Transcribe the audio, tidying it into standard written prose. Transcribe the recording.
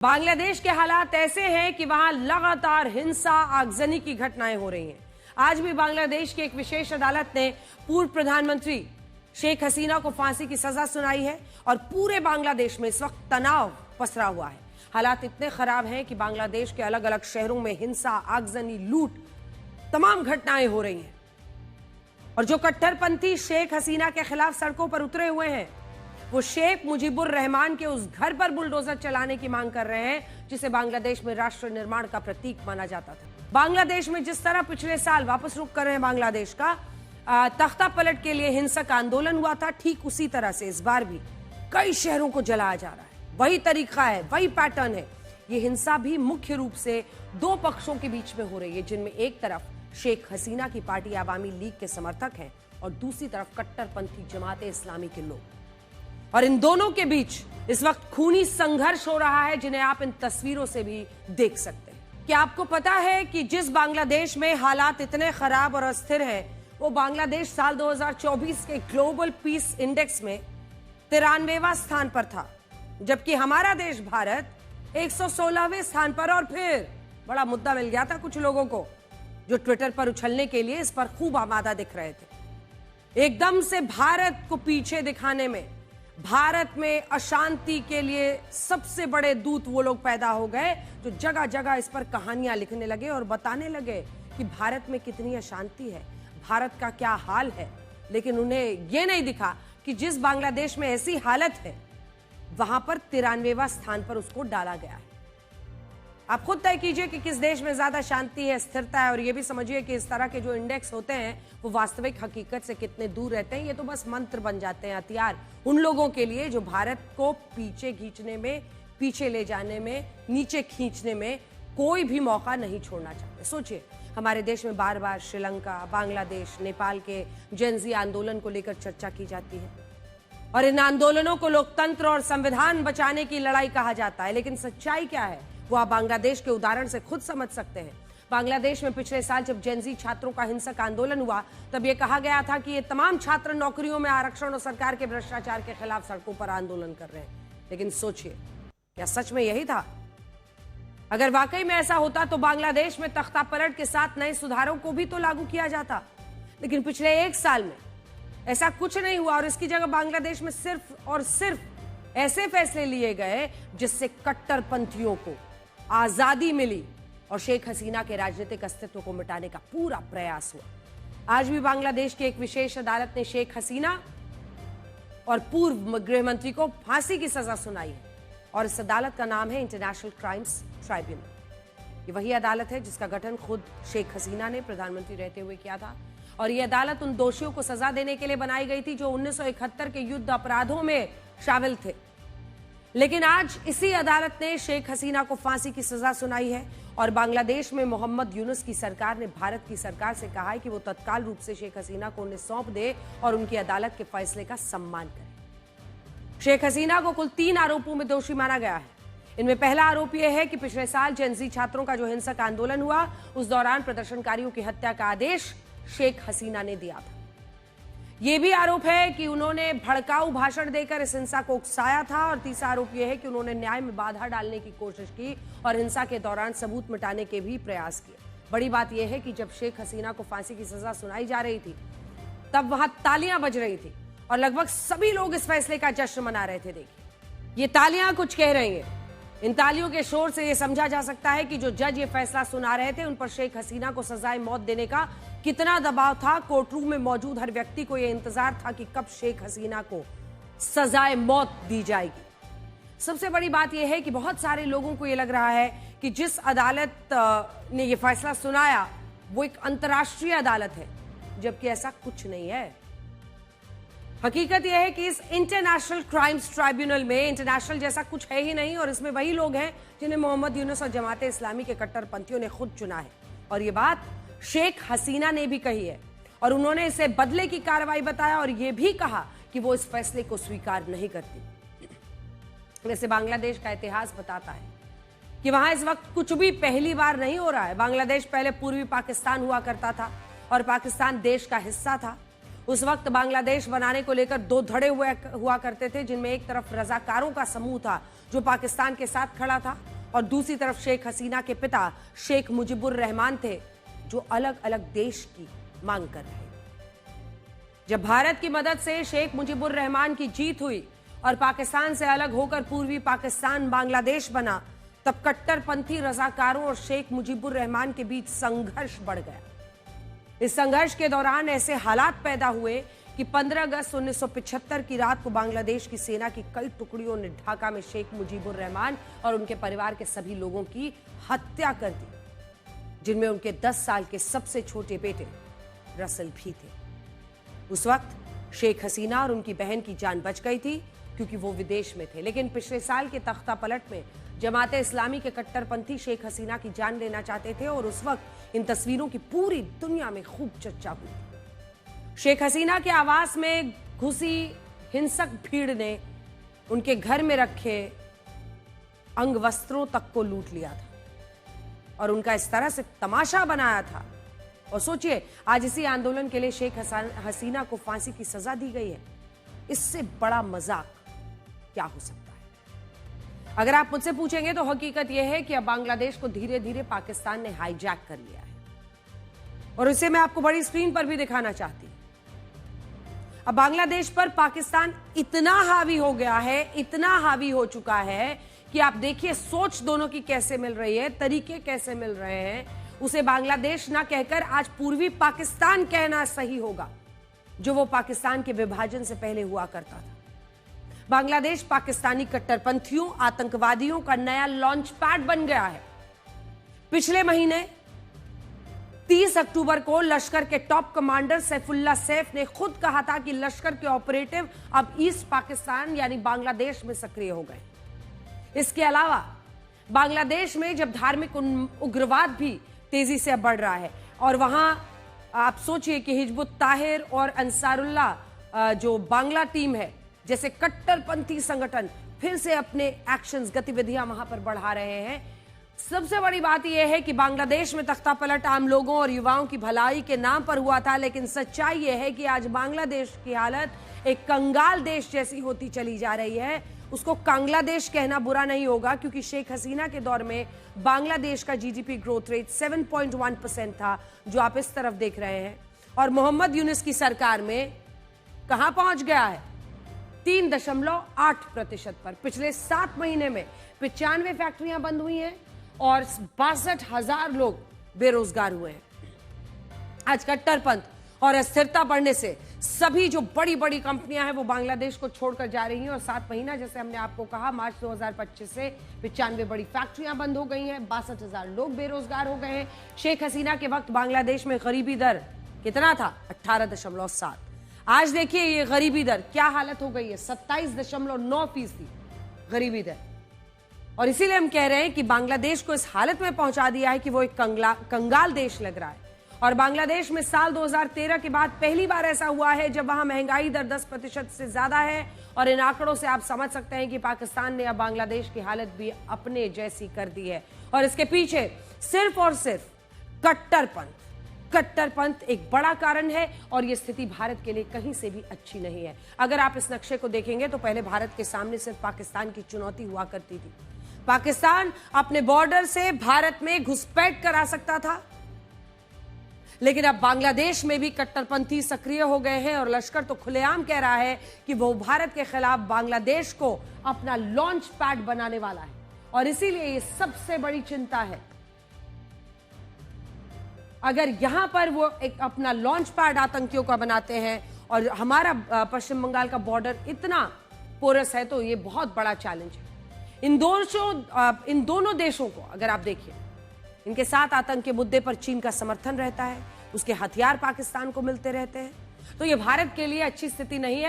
बांग्लादेश के हालात ऐसे हैं कि वहां लगातार हिंसा आगजनी की घटनाएं हो रही हैं। आज भी बांग्लादेश की एक विशेष अदालत ने पूर्व प्रधानमंत्री शेख हसीना को फांसी की सजा सुनाई है और पूरे बांग्लादेश में इस वक्त तनाव पसरा हुआ है। हालात इतने खराब हैं कि बांग्लादेश के अलग अलग शहरों में हिंसा, आगजनी, लूट, तमाम घटनाएं हो रही हैं। और जो कट्टरपंथी शेख हसीना के खिलाफ सड़कों पर उतरे हुए हैं, वो शेख मुजीबुर रहमान के उस घर पर बुलडोजर चलाने की मांग कर रहे हैं जिसे बांग्लादेश में राष्ट्र निर्माण का प्रतीक माना जाता था। बांग्लादेश में जिस तरह पिछले साल, वापस रुख कर रहे हैं बांग्लादेश का, तख्ता पलट के लिए हिंसक आंदोलन हुआ था, ठीक उसी तरह से इस बार भी कई शहरों को जलाया जा रहा है। वही तरीका है, वही पैटर्न है। ये हिंसा भी मुख्य रूप से दो पक्षों के बीच में हो रही है, जिनमें एक तरफ शेख हसीना की पार्टी अवामी लीग के समर्थक हैं और दूसरी तरफ कट्टरपंथी जमाते इस्लामी के लोग। और इन दोनों के बीच इस वक्त खूनी संघर्ष हो रहा है, जिन्हें आप इन तस्वीरों से भी देख सकते हैं। क्या आपको पता है कि जिस बांग्लादेश में हालात इतने खराब और अस्थिर हैं, वो बांग्लादेश साल 2024 के ग्लोबल पीस इंडेक्स में 93वां स्थान पर था, जबकि हमारा देश भारत 116वें स्थान पर। और फिर बड़ा मुद्दा मिल गया था कुछ लोगों को, जो ट्विटर पर उछलने के लिए इस पर खूब आमादा दिख रहे थे। एकदम से भारत को पीछे दिखाने में, भारत में अशांति के लिए सबसे बड़े दूत वो लोग पैदा हो गए जो जगह जगह इस पर कहानियां लिखने लगे और बताने लगे कि भारत में कितनी अशांति है, भारत का क्या हाल है। लेकिन उन्हें यह नहीं दिखा कि जिस बांग्लादेश में ऐसी हालत है, वहां पर 93वां स्थान पर उसको डाला गया है। आप खुद तय कीजिए कि किस देश में ज्यादा शांति है, स्थिरता है, और यह भी समझिए कि इस तरह के जो इंडेक्स होते हैं वो वास्तविक हकीकत से कितने दूर रहते हैं। ये तो बस मंत्र बन जाते हैं, हथियार उन लोगों के लिए जो भारत को पीछे खींचने में, पीछे ले जाने में, नीचे खींचने में कोई भी मौका नहीं छोड़ना चाहते। सोचिए, हमारे देश में बार बार श्रीलंका, बांग्लादेश, नेपाल के जेनजी आंदोलन को लेकर चर्चा की जाती है और इन आंदोलनों को लोकतंत्र और संविधान बचाने की लड़ाई कहा जाता है। लेकिन सच्चाई क्या है वो आप बांग्लादेश के उदाहरण से खुद समझ सकते हैं। बांग्लादेश में पिछले साल जब जेनजी छात्रों का हिंसक आंदोलन हुआ, तब यह कहा गया था कि ये तमाम छात्र नौकरियों में आरक्षण और सरकार के भ्रष्टाचार के खिलाफ सड़कों पर आंदोलन कर रहे हैं। लेकिन सोचिए, क्या सच में यही था? अगर वाकई में ऐसा होता तो बांग्लादेश में तख्ता पलट के साथ नए सुधारों को भी तो लागू किया जाता। लेकिन पिछले एक साल में ऐसा कुछ नहीं हुआ और इसकी जगह बांग्लादेश में सिर्फ और सिर्फ ऐसे फैसले लिए गए जिससे कट्टरपंथियों को आजादी मिली और शेख हसीना के राजनीतिक अस्तित्व को मिटाने का पूरा प्रयास हुआ। आज भी बांग्लादेश की एक विशेष अदालत ने शेख हसीना और पूर्व गृह मंत्री को फांसी की सजा सुनाई है और इस अदालत का नाम है इंटरनेशनल क्राइम्स ट्राइब्यूनल। ये वही अदालत है जिसका गठन खुद शेख हसीना ने प्रधानमंत्री रहते हुए किया था और ये अदालत उन दोषियों को सजा देने के लिए बनाई गई थी जो 1971 के युद्ध अपराधों में शामिल थे। लेकिन आज इसी अदालत ने शेख हसीना को फांसी की सजा सुनाई है और बांग्लादेश में मोहम्मद यूनुस की सरकार ने भारत की सरकार से कहा है कि वो तत्काल रूप से शेख हसीना को उन्हें सौंप दे और उनकी अदालत के फैसले का सम्मान करे। शेख हसीना को कुल 3 आरोपों में दोषी माना गया है। इनमें पहला आरोप यह है कि पिछले साल जेनजी छात्रों का जो हिंसक आंदोलन हुआ, उस दौरान प्रदर्शनकारियों की हत्या का आदेश शेख हसीना ने दिया था। यह भी आरोप है कि उन्होंने भड़काऊ भाषण देकर इस हिंसा को उकसाया था और तीसरा आरोप यह है कि उन्होंने न्याय में बाधा डालने की कोशिश की और हिंसा के दौरान सबूत मिटाने के भी प्रयास किए। बड़ी बात यह है कि जब शेख हसीना को फांसी की सजा सुनाई जा रही थी, तब वहां तालियां बज रही थी और लगभग सभी लोग इस फैसले का जश्न मना रहे थे। देखिए, ये तालियां कुछ कह रही हैं। इन तालियों के शोर से यह समझा जा सकता है कि जो जज ये फैसला सुना रहे थे, उन पर शेख हसीना को सजाए मौत देने का कितना दबाव था। कोर्टरूम में मौजूद हर व्यक्ति को यह इंतजार था कि कब शेख हसीना को सजाए मौत दी जाएगी। सबसे बड़ी बात यह है कि बहुत सारे लोगों को यह लग रहा है कि जिस अदालत ने यह फैसला सुनाया वो एक अंतर्राष्ट्रीय अदालत है, जबकि ऐसा कुछ नहीं है। हकीकत यह है कि इस इंटरनेशनल क्राइम्स ट्राइब्यूनल में इंटरनेशनल जैसा कुछ है ही नहीं और इसमें वही लोग हैं जिन्हें मोहम्मद यूनुस और जमाते इस्लामी के कट्टरपंथियों ने खुद चुना है। और ये बात शेख हसीना ने भी कही है और उन्होंने इसे बदले की कार्रवाई बताया और यह भी कहा कि वो इस फैसले को स्वीकार नहीं करती। वैसे बांग्लादेश का इतिहास बताता है कि वहां इस वक्त कुछ भी पहली बार नहीं हो रहा है। बांग्लादेश पहले पूर्वी पाकिस्तान हुआ करता था और पाकिस्तान देश का हिस्सा था। उस वक्त बांग्लादेश बनाने को लेकर 2 धड़े हुआ करते थे, जिनमें एक तरफ रजाकारों का समूह था जो पाकिस्तान के साथ खड़ा था और दूसरी तरफ शेख हसीना के पिता शेख मुजीबुर रहमान थे, जो अलग अलग देश की मांग कर रहे थे। जब भारत की मदद से शेख मुजीबुर रहमान की जीत हुई और पाकिस्तान से अलग होकर पूर्वी पाकिस्तान बांग्लादेश बना, तब कट्टरपंथी रजाकारों और शेख मुजीबुर रहमान के बीच संघर्ष बढ़ गया। इस संघर्ष के दौरान ऐसे हालात पैदा हुए कि 15 अगस्त 1975 की रात को बांग्लादेश की सेना की कई टुकड़ियों ने ढाका में शेख मुजीबुर रहमान और उनके परिवार के सभी लोगों की हत्या कर दी, जिनमें उनके 10 साल के सबसे छोटे बेटे रसल भी थे। उस वक्त शेख हसीना और उनकी बहन की जान बच गई थी क्योंकि वो विदेश में थे, लेकिन पिछले साल के तख्ता पलट में जमाते इस्लामी के कट्टरपंथी शेख हसीना की जान लेना चाहते थे और उस वक्त इन तस्वीरों की पूरी दुनिया में खूब चर्चा हुई। शेख हसीना के आवास में घुसी हिंसक भीड़ ने उनके घर में रखे अंग वस्त्रों तक को लूट लिया था और उनका इस तरह से तमाशा बनाया था। और सोचिए, आज इसी आंदोलन के लिए शेख हसीना को फांसी की सजा दी गई है। इससे बड़ा मजाक क्या हो सकता है? अगर आप मुझसे पूछेंगे तो हकीकत यह है कि अब बांग्लादेश को धीरे धीरे पाकिस्तान ने हाईजैक कर लिया है और इसे मैं आपको बड़ी स्क्रीन पर भी दिखाना चाहती हूं। अब बांग्लादेश पर पाकिस्तान इतना हावी हो गया है, इतना हावी हो चुका है कि आप देखिए सोच दोनों की कैसे मिल रही है, तरीके कैसे मिल रहे हैं। उसे बांग्लादेश ना कहकर आज पूर्वी पाकिस्तान कहना सही होगा, जो वो पाकिस्तान के विभाजन से पहले हुआ करता था। बांग्लादेश पाकिस्तानी कट्टरपंथियों, आतंकवादियों का नया लॉन्च पैड बन गया है। पिछले महीने 30 अक्टूबर को लश्कर के टॉप कमांडर सैफुल्लाह सैफ ने खुद कहा था कि लश्कर के ऑपरेटिव अब ईस्ट पाकिस्तान यानी बांग्लादेश में सक्रिय हो गए। इसके अलावा बांग्लादेश में जब धार्मिक उग्रवाद भी तेजी से बढ़ रहा है और वहां आप सोचिए कि हिजबुत ताहिर और अंसारुल्लाह जो बांग्ला टीम है जैसे कट्टरपंथी संगठन फिर से अपने एक्शंस, गतिविधियां वहां पर बढ़ा रहे हैं। सबसे बड़ी बात यह है कि बांग्लादेश में तख्ता पलट आम लोगों और युवाओं की भलाई के नाम पर हुआ था, लेकिन सच्चाई यह है कि आज बांग्लादेश की हालत एक कंगाल देश जैसी होती चली जा रही है। उसको कांग्लादेश कहना बुरा नहीं होगा क्योंकि शेख हसीना के दौर में बांग्लादेश का जीडीपी ग्रोथ रेट 7.1% था, जो आप इस तरफ देख रहे हैं, और मोहम्मद यूनुस की सरकार में कहां पहुंच गया है 3.8% पर। पिछले 7 महीने में 95 फैक्ट्रियां बंद हुई हैं और 62,000 लोग बेरोजगार हुए हैं। आज कट्टरपंथ और अस्थिरता बढ़ने से सभी जो बड़ी बड़ी कंपनियां हैं वो बांग्लादेश को छोड़कर जा रही हैं और 7 महीना जैसे हमने आपको कहा मार्च 2025 से 95 बड़ी फैक्ट्रियां बंद हो गई हैं, 62,000 लोग बेरोजगार हो गए हैं। शेख हसीना के वक्त बांग्लादेश में गरीबी दर कितना था? 18.7। आज देखिए ये गरीबी दर क्या हालत हो गई है, 27.9% गरीबी दर। और इसीलिए हम कह रहे हैं कि बांग्लादेश को इस हालत में पहुंचा दिया है कि वो एक कंगाल देश लग रहा है। और बांग्लादेश में साल 2013 के बाद पहली बार ऐसा हुआ है जब वहां महंगाई दर 10% से ज्यादा है। और इन आंकड़ों से आप समझ सकते हैं कि पाकिस्तान ने अब बांग्लादेश की हालत भी अपने जैसी कर दी है। और इसके पीछे सिर्फ और सिर्फ कट्टरपंथ एक बड़ा कारण है और यह स्थिति भारत के लिए कहीं से भी अच्छी नहीं है। अगर आप इस नक्शे को देखेंगे तो पहले भारत के सामने सिर्फ पाकिस्तान की चुनौती हुआ करती थी। पाकिस्तान अपने बॉर्डर से भारत में घुसपैठ करा सकता था, लेकिन अब बांग्लादेश में भी कट्टरपंथी सक्रिय हो गए हैं और लश्कर तो खुलेआम कह रहा है कि वो भारत के खिलाफ बांग्लादेश को अपना लॉन्च पैड बनाने वाला है। और इसीलिए ये सबसे बड़ी चिंता है। अगर यहां पर वो एक अपना लॉन्च पैड आतंकियों का बनाते हैं और हमारा पश्चिम बंगाल का बॉर्डर इतना पोरस है तो ये बहुत बड़ा चैलेंज है। इन दोनों देशों को अगर आप देखिए, इनके साथ आतंक के मुद्दे पर चीन का समर्थन रहता है, उसके हथियार पाकिस्तान को मिलते रहते हैं, तो ये भारत के लिए अच्छी स्थिति नहीं है।